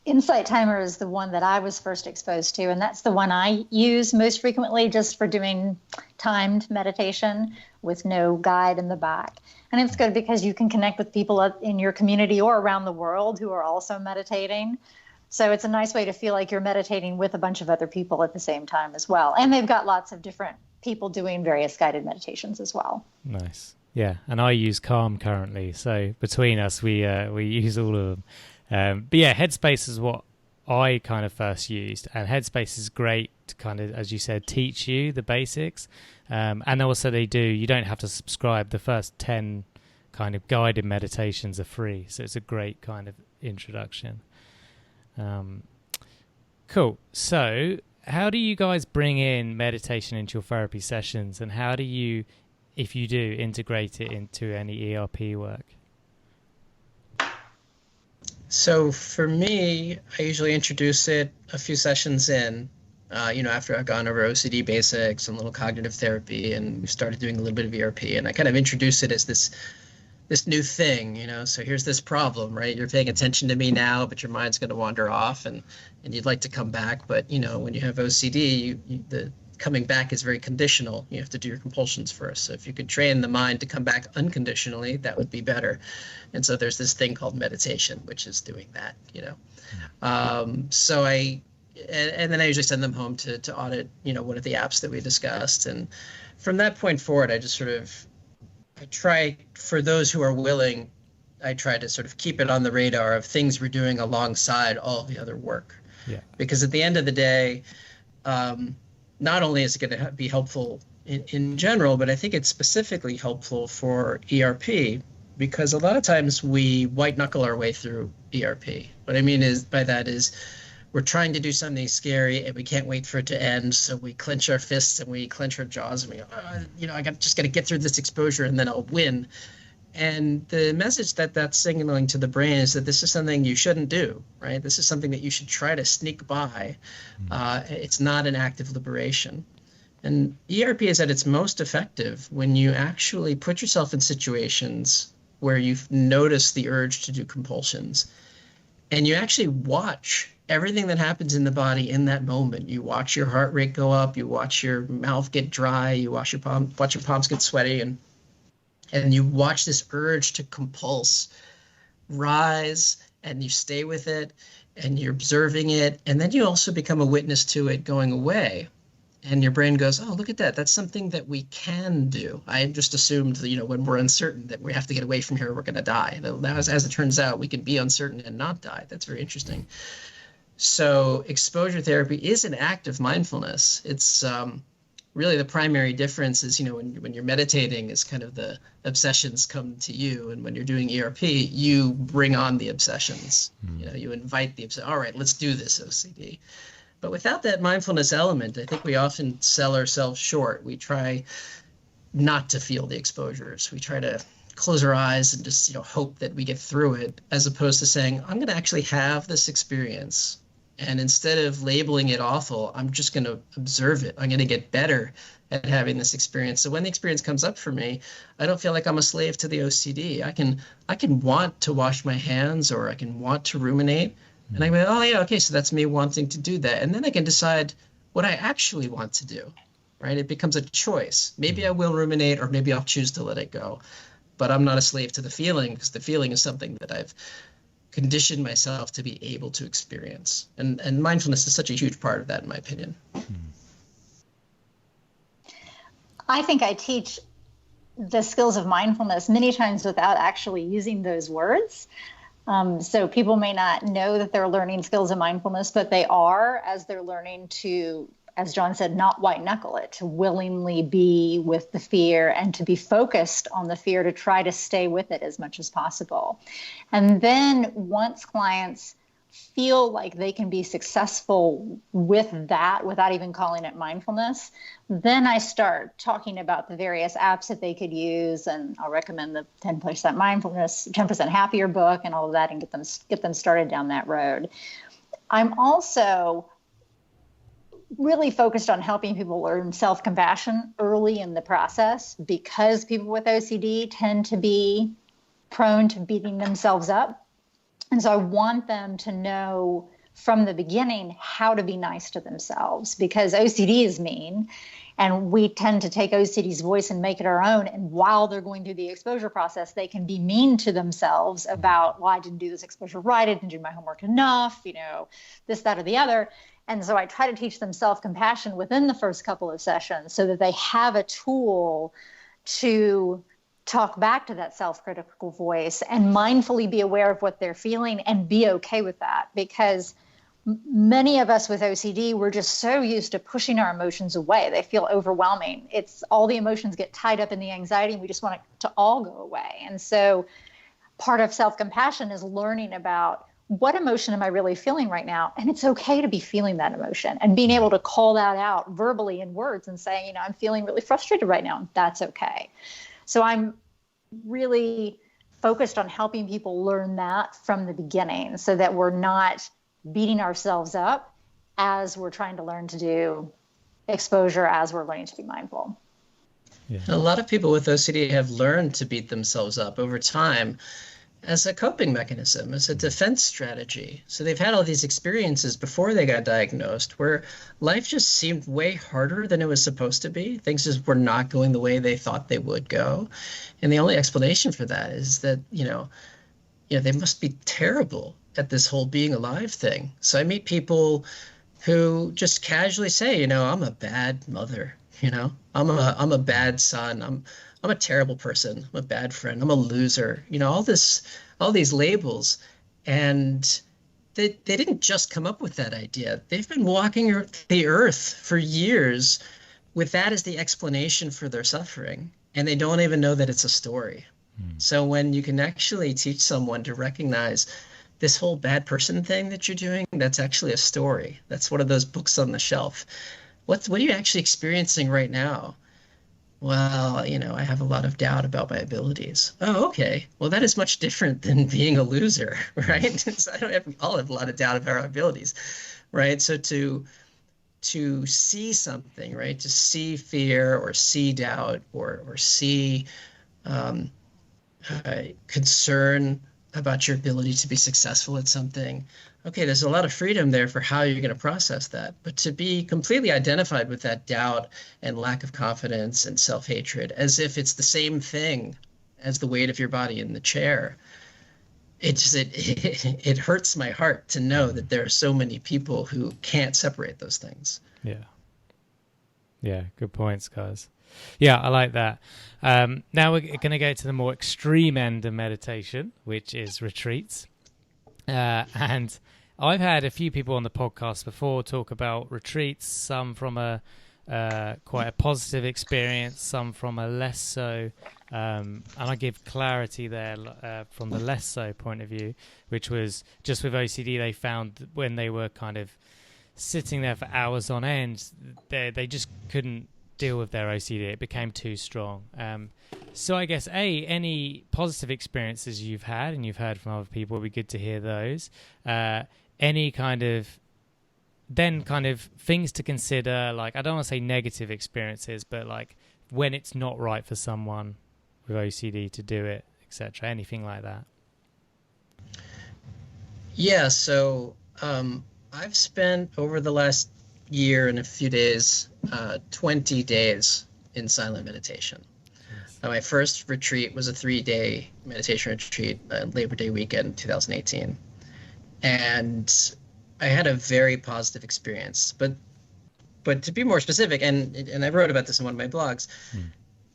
Insight Timer is the one that I was first exposed to, and that's the one I use most frequently just for doing timed meditation with no guide in the back. And it's good because you can connect with people in your community or around the world who are also meditating. So it's a nice way to feel like you're meditating with a bunch of other people at the same time as well. And they've got lots of different people doing various guided meditations as well.
Nice. Yeah, and I use Calm currently. So between us, we use all of them. But yeah, Headspace is what I kind of first used, and Headspace is great to kind of, as you said, teach you the basics. And also you don't have to subscribe. The first 10 kind of guided meditations are free. So it's a great kind of introduction. Cool. So how do you guys bring in meditation into your therapy sessions, and how do you, if you do, integrate it into any ERP work?
So for me, I usually introduce it a few sessions in, after I've gone over OCD basics and a little cognitive therapy, and we started doing a little bit of ERP, and I kind of introduce it as this new thing, so here's this problem, right? You're paying attention to me now, but your mind's going to wander off, and you'd like to come back. But, when you have OCD, the coming back is very conditional. You have to do your compulsions first. So if you could train the mind to come back unconditionally, that would be better. And so there's this thing called meditation, which is doing that, And then I usually send them home to audit, one of the apps that we discussed. And from that point forward, I try, for those who are willing, I try to sort of keep it on the radar of things we're doing alongside all the other work.
Yeah.
Because at the end of the day, not only is it going to be helpful in general, but I think it's specifically helpful for ERP, because a lot of times we white knuckle our way through ERP. What I mean by that is we're trying to do something scary and we can't wait for it to end. So we clench our fists and we clench our jaws and we go, just got to get through this exposure and then I'll win. And the message that's signaling to the brain is that this is something you shouldn't do, right? This is something that you should try to sneak by. It's not an active liberation. And ERP is at its most effective when you actually put yourself in situations where you've noticed the urge to do compulsions, and you actually watch everything that happens in the body in that moment. You watch your heart rate go up, you watch your mouth get dry, you watch your palms get sweaty, and you watch this urge to compulse rise, and you stay with it, and you're observing it, and then you also become a witness to it going away. And your brain goes, oh, look at that. That's something that we can do. I just assumed, when we're uncertain that we have to get away from here, we're going to die. Now, as it turns out, we can be uncertain and not die. That's very interesting. So exposure therapy is an act of mindfulness. It's really the primary difference is, when you're meditating is kind of the obsessions come to you. And when you're doing ERP, you bring on the obsessions. You invite the obsession. All right, let's do this, OCD. But without that mindfulness element, I think we often sell ourselves short. We try not to feel the exposures. We try to close our eyes and just, hope that we get through it, as opposed to saying, I'm going to actually have this experience. And instead of labeling it awful, I'm just going to observe it. I'm going to get better at having this experience. So when the experience comes up for me, I don't feel like I'm a slave to the OCD. I can want to wash my hands, or I can want to ruminate. And I go, oh, yeah, okay, so that's me wanting to do that. And then I can decide what I actually want to do, right? It becomes a choice. Maybe I will ruminate, or maybe I'll choose to let it go. But I'm not a slave to the feeling, because the feeling is something that I've conditioned myself to be able to experience. And mindfulness is such a huge part of that, in my opinion.
I think I teach the skills of mindfulness many times without actually using those words. So people may not know that they're learning skills of mindfulness, but they are, as they're learning to, as Jon said, not white knuckle it, to willingly be with the fear and to be focused on the fear, to try to stay with it as much as possible. And then once clients feel like they can be successful with that without even calling it mindfulness, then I start talking about the various apps that they could use, and I'll recommend the 10% mindfulness, 10% happier book and all of that, and get them started down that road. I'm also really focused on helping people learn self-compassion early in the process, because people with OCD tend to be prone to beating themselves up. And so I want them to know from the beginning how to be nice to themselves, because OCD is mean, and we tend to take OCD's voice and make it our own. And while they're going through the exposure process, they can be mean to themselves about, well, I didn't do this exposure right, I didn't do my homework enough, this, that, or the other. And so I try to teach them self-compassion within the first couple of sessions so that they have a tool to talk back to that self-critical voice and mindfully be aware of what they're feeling and be okay with that. Because many of us with OCD, we're just so used to pushing our emotions away. They feel overwhelming. It's all the emotions get tied up in the anxiety, and we just want it to all go away. And so part of self-compassion is learning about, what emotion am I really feeling right now? And it's okay to be feeling that emotion and being able to call that out verbally in words and saying, I'm feeling really frustrated right now. That's okay. So I'm really focused on helping people learn that from the beginning, so that we're not beating ourselves up as we're trying to learn to do exposure, as we're learning to be mindful.
Yeah. A lot of people with OCD have learned to beat themselves up over time as a coping mechanism, as a defense strategy. So they've had all these experiences before they got diagnosed where life just seemed way harder than it was supposed to be. Things just were not going the way they thought they would go. And the only explanation for that is that, they must be terrible at this whole being alive thing. So I meet people who just casually say, I'm a bad mother, I'm a bad son, I'm a terrible person, I'm a bad friend, I'm a loser, all these labels. And they didn't just come up with that idea. They've been walking the earth for years with that as the explanation for their suffering. And they don't even know that it's a story. So when you can actually teach someone to recognize this whole bad person thing that you're doing, that's actually a story. That's one of those books on the shelf. What are you actually experiencing right now? Well, I have a lot of doubt about my abilities. Oh, okay. Well, that is much different than being a loser, right? So we all have a lot of doubt about our abilities, right? So to see something, right? To see fear or see doubt or see concern about your ability to be successful at something. Okay, there's a lot of freedom there for how you're going to process that. But to be completely identified with that doubt and lack of confidence and self-hatred as if it's the same thing as the weight of your body in the chair, it hurts my heart to know that there are so many people who can't separate those things.
Yeah, good points, guys. Yeah, I like that. Now we're going to go to the more extreme end of meditation, which is retreats. And I've had a few people on the podcast before talk about retreats, some from a quite a positive experience, some from a less so. And I give clarity there from the less so point of view, which was just with OCD, they found that when they were kind of sitting there for hours on end, they just couldn't deal with their OCD. It became too strong. So I guess, any positive experiences you've had and you've heard from other people, it'd be good to hear those. Any kind of things to consider, like, I don't want to say negative experiences, but like when it's not right for someone with OCD to do it, etc. Anything like that?
Yeah, so I've spent over the last year and a few days, 20 days in silent meditation. My first retreat was a 3-day meditation retreat, Labor Day weekend, 2018. And I had a very positive experience. But to be more specific, and I wrote about this in one of my blogs,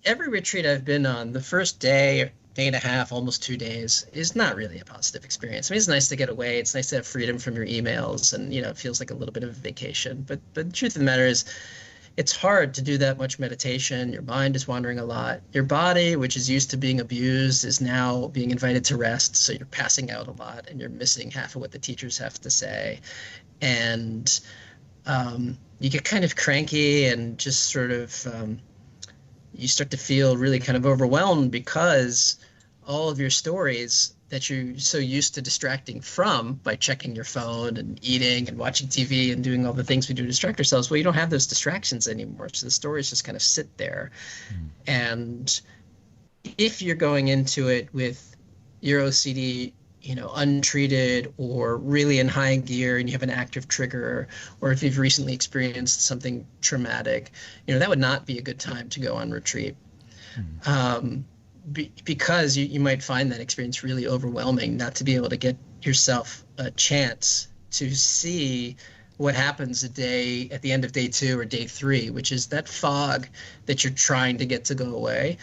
every retreat I've been on, the first day day and a half, almost 2 days, is not really a positive experience. I mean, it's nice to get away. It's nice to have freedom from your emails, and it feels like a little bit of a vacation. But the truth of the matter is, it's hard to do that much meditation. Your mind is wandering a lot. Your body, which is used to being abused, is now being invited to rest. So you're passing out a lot, and you're missing half of what the teachers have to say. And you get kind of cranky and just sort of you start to feel really kind of overwhelmed because all of your stories that you're so used to distracting from by checking your phone and eating and watching TV and doing all the things we do to distract ourselves, well, you don't have those distractions anymore. So the stories just kind of sit there. And if you're going into it with your OCD, untreated or really in high gear, and you have an active trigger, or if you've recently experienced something traumatic, that would not be a good time to go on retreat. Because you might find that experience really overwhelming, not to be able to get yourself a chance to see what happens at the end of day 2 or day 3, which is that fog that you're trying to get to go away.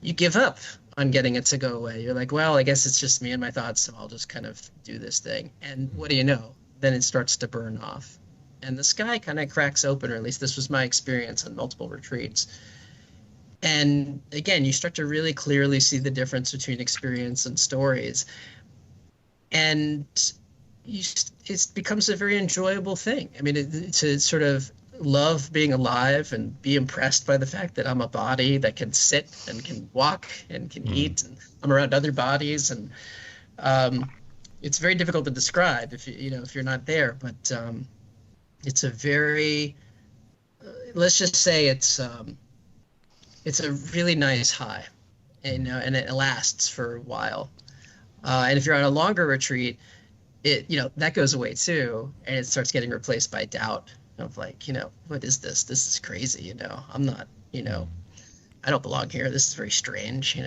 You give up on getting it to go away. You're like, well, I guess it's just me and my thoughts, so I'll just kind of do this thing. And what do you know? Then it starts to burn off. And the sky kind of cracks open, or at least this was my experience on multiple retreats. And again, you start to really clearly see the difference between experience and stories. And it becomes a very enjoyable thing. I mean, to sort of love being alive and be impressed by the fact that I'm a body that can sit and can walk and can eat, and I'm around other bodies. And it's very difficult to describe if you're not there, but it's a very, let's just say it's a really nice high, and it lasts for a while. And if you're on a longer retreat, that goes away too, and it starts getting replaced by doubt of like, what is this? This is crazy. I'm not, I don't belong here. This is very strange,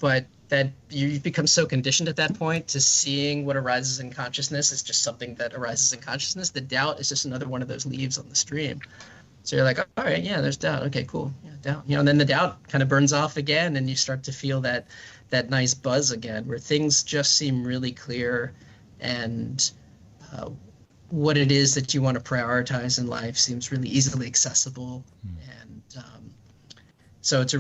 but that you become so conditioned at that point to seeing what arises in consciousness is just something that arises in consciousness. The doubt is just another one of those leaves on the stream. So you're like, all right, yeah, there's doubt. Okay, cool. Yeah, doubt. And then the doubt kind of burns off again, and you start to feel that nice buzz again, where things just seem really clear, and what it is that you want to prioritize in life seems really easily accessible. And so it's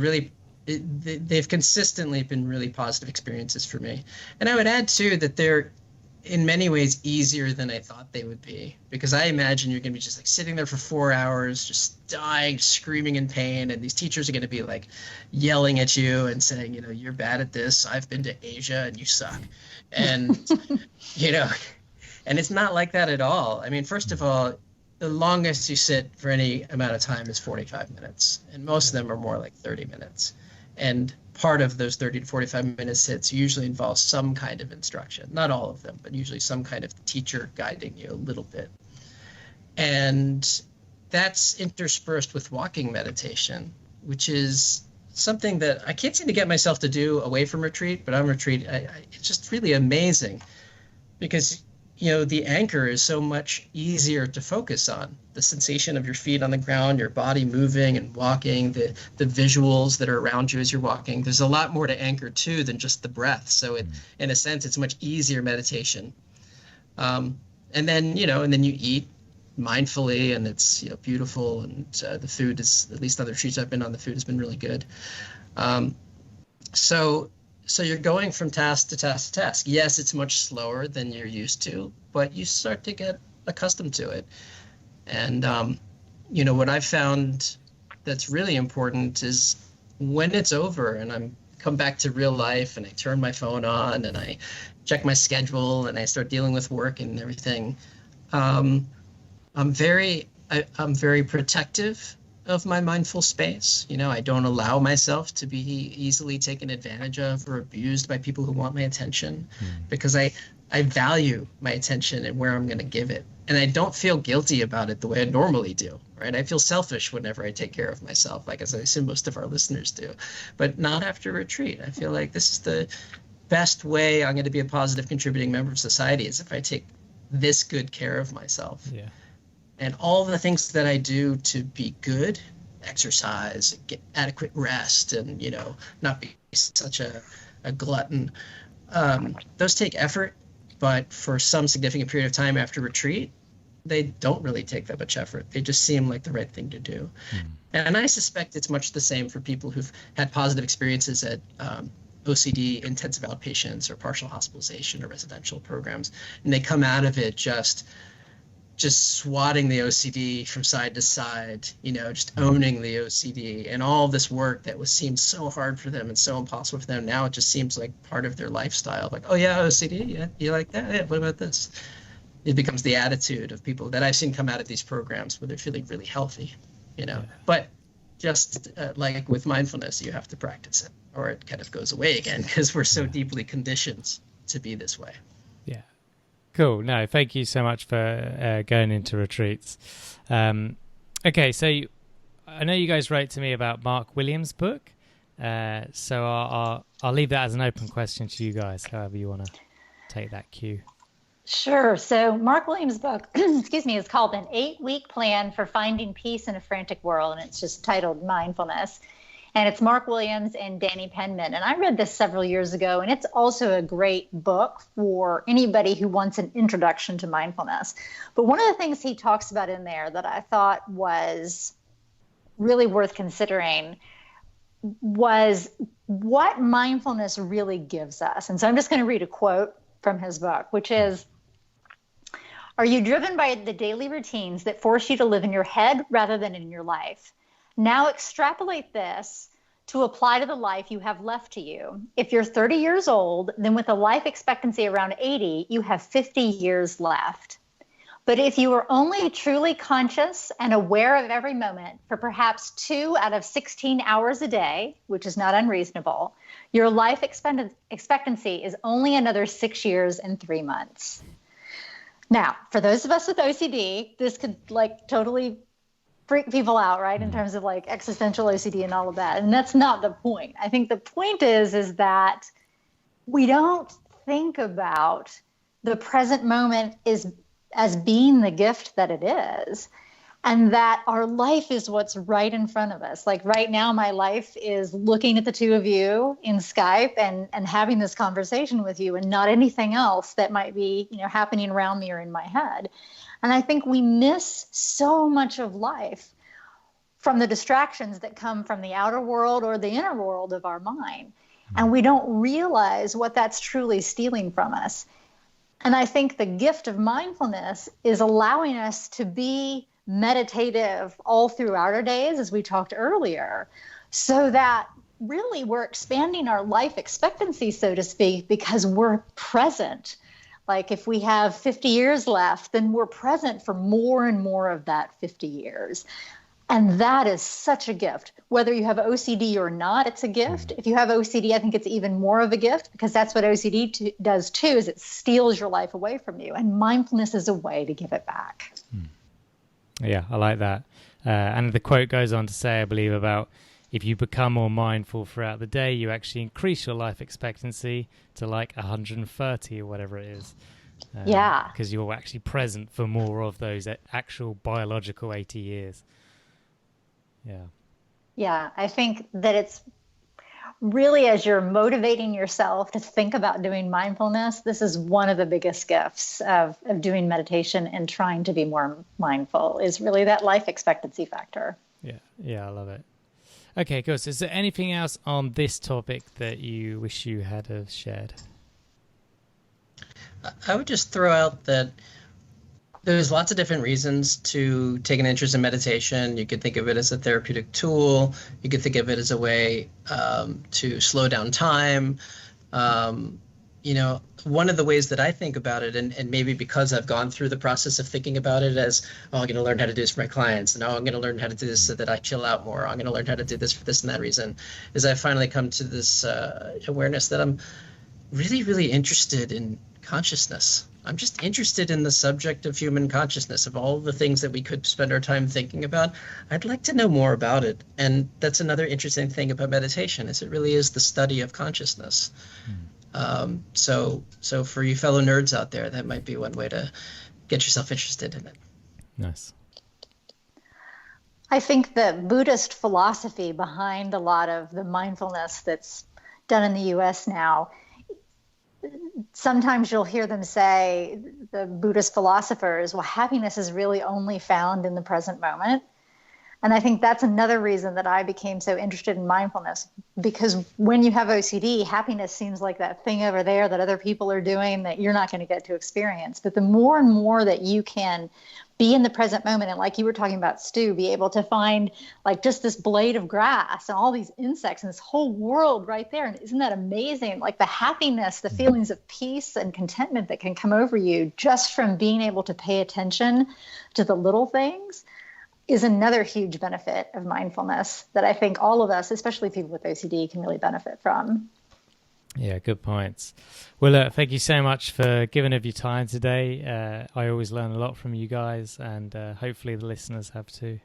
they've consistently been really positive experiences for me. And I would add too that they're in many ways easier than I thought they would be, because I imagine you're going to be just like sitting there for 4 hours, just dying, screaming in pain. And these teachers are going to be like yelling at you and saying, you're bad at this. I've been to Asia and you suck. And, and it's not like that at all. I mean, first of all, the longest you sit for any amount of time is 45 minutes. And most of them are more like 30 minutes. And part of those 30 to 45 minute sits usually involves some kind of instruction. Not all of them, but usually some kind of teacher guiding you a little bit. And that's interspersed with walking meditation, which is something that I can't seem to get myself to do away from retreat, but on retreat, it's just really amazing because the anchor is so much easier to focus on. The sensation of your feet on the ground, your body moving and walking, the visuals that are around you as you're walking. There's a lot more to anchor to than just the breath. So in a sense, it's much easier meditation. And then you eat mindfully, and it's beautiful. And the food is, at least other retreats I've been on, the food has been really good. So you're going from task to task to task. Yes, it's much slower than you're used to, but you start to get accustomed to it. And, what I've found that's really important is when it's over and I'm come back to real life and I turn my phone on and I check my schedule and I start dealing with work and everything, I'm very protective of my mindful space. I don't allow myself to be easily taken advantage of or abused by people who want my attention, because I value my attention and where I'm going to give it. And I don't feel guilty about it the way I normally do, right? I feel selfish whenever I take care of myself, like as I assume most of our listeners do, but not after retreat. I feel like this is the best way I'm going to be a positive contributing member of society, is if I take this good care of myself.
Yeah.
And all the things that I do to be good exercise, get adequate rest, and, not be such a glutton. Those take effort, but for some significant period of time after retreat, they don't really take that much effort. They just seem like the right thing to do. And I suspect it's much the same for people who've had positive experiences at OCD intensive outpatients or partial hospitalization or residential programs, and they come out of it just swatting the OCD from side to side, just owning the OCD, and all this work that seemed so hard for them and so impossible for them. Now it just seems like part of their lifestyle. Like, oh yeah, OCD, yeah, you like that? Yeah, what about this? It becomes the attitude of people that I've seen come out of these programs where they're feeling really healthy, Yeah. But just like with mindfulness, you have to practice it, or it kind of goes away again because we're so deeply conditioned to be this way.
Yeah. Cool. No, thank you so much for going into retreats. Okay, so I know you guys wrote to me about Mark Williams' book, so I'll leave that as an open question to you guys, however you want to take that cue.
Sure. So Mark Williams' book, excuse me, is called An 8-Week Plan for Finding Peace in a Frantic World, and it's just titled Mindfulness. And it's Mark Williams and Danny Penman. And I read this several years ago, and it's also a great book for anybody who wants an introduction to mindfulness. But one of the things he talks about in there that I thought was really worth considering was what mindfulness really gives us. And so I'm just going to read a quote from his book, which is, "Are you driven by the daily routines that force you to live in your head rather than in your life? Now extrapolate this to apply to the life you have left to you. If you're 30 years old, then with a life expectancy around 80, you have 50 years left. But if you are only truly conscious and aware of every moment for perhaps 2 out of 16 hours a day, which is not unreasonable, your life expectancy is only another 6 years and 3 months." Now, for those of us with OCD, this could totally freak people out, right? In terms of existential OCD and all of that. And that's not the point. I think the point is that we don't think about the present moment as being the gift that it is, and that our life is what's right in front of us. Like right now, my life is looking at the two of you in Skype and having this conversation with you, and not anything else that might be, happening around me or in my head. And I think we miss so much of life from the distractions that come from the outer world or the inner world of our mind. And we don't realize what that's truly stealing from us. And I think the gift of mindfulness is allowing us to be meditative all throughout our days, as we talked earlier, so that really we're expanding our life expectancy, so to speak, because we're present. Like if we have 50 years left, then we're present for more and more of that 50 years. And that is such a gift. Whether you have OCD or not, it's a gift. If you have OCD, I think it's even more of a gift, because that's what OCD does too, is it steals your life away from you. And mindfulness is a way to give it back.
Yeah, I like that. And the quote goes on to say, I believe, about if you become more mindful throughout the day, you actually increase your life expectancy to 130 or whatever it is.
Yeah.
Because you're actually present for more of those actual biological 80 years. Yeah.
Yeah, I think that it's really, as you're motivating yourself to think about doing mindfulness, this is one of the biggest gifts of doing meditation and trying to be more mindful, is really that life expectancy factor.
Yeah, I love it. Okay, cool. So is there anything else on this topic that you wish you had have shared?
I would just throw out that there's lots of different reasons to take an interest in meditation. You could think of it as a therapeutic tool. You could think of it as a way to slow down time. One of the ways that I think about it, and maybe because I've gone through the process of thinking about it as, I'm going to learn how to do this for my clients, and I'm going to learn how to do this so that I chill out more. I'm going to learn how to do this for this and that reason, is I've finally come to this awareness that I'm really, really interested in consciousness. I'm just interested in the subject of human consciousness, of all the things that we could spend our time thinking about. I'd like to know more about it. And that's another interesting thing about meditation, is it really is the study of consciousness. So for you fellow nerds out there, that might be one way to get yourself interested in it.
Nice.
I think the Buddhist philosophy behind a lot of the mindfulness that's done in the US now, sometimes you'll hear them say, the Buddhist philosophers, well, happiness is really only found in the present moment. And I think that's another reason that I became so interested in mindfulness, because when you have OCD, happiness seems like that thing over there that other people are doing that you're not going to get to experience. But the more and more that you can be in the present moment, and like you were talking about, Stu, be able to find like just this blade of grass and all these insects and this whole world right there. And isn't that amazing? Like the happiness, the feelings of peace and contentment that can come over you just from being able to pay attention to the little things is another huge benefit of mindfulness that I think all of us, especially people with OCD, can really benefit from.
Yeah, good points. Well, thank you so much for giving of your time today. I always learn a lot from you guys, and hopefully the listeners have too.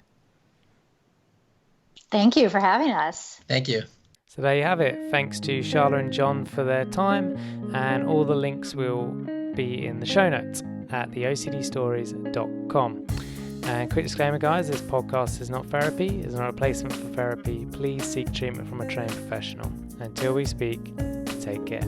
Thank you for having us.
Thank you.
So there you have it. Thanks to Shala and Jon for their time, and all the links will be in the show notes at theocdstories.com. And quick disclaimer, guys, this podcast is not therapy, it's not a replacement for therapy. Please seek treatment from a trained professional. Until we speak, take care.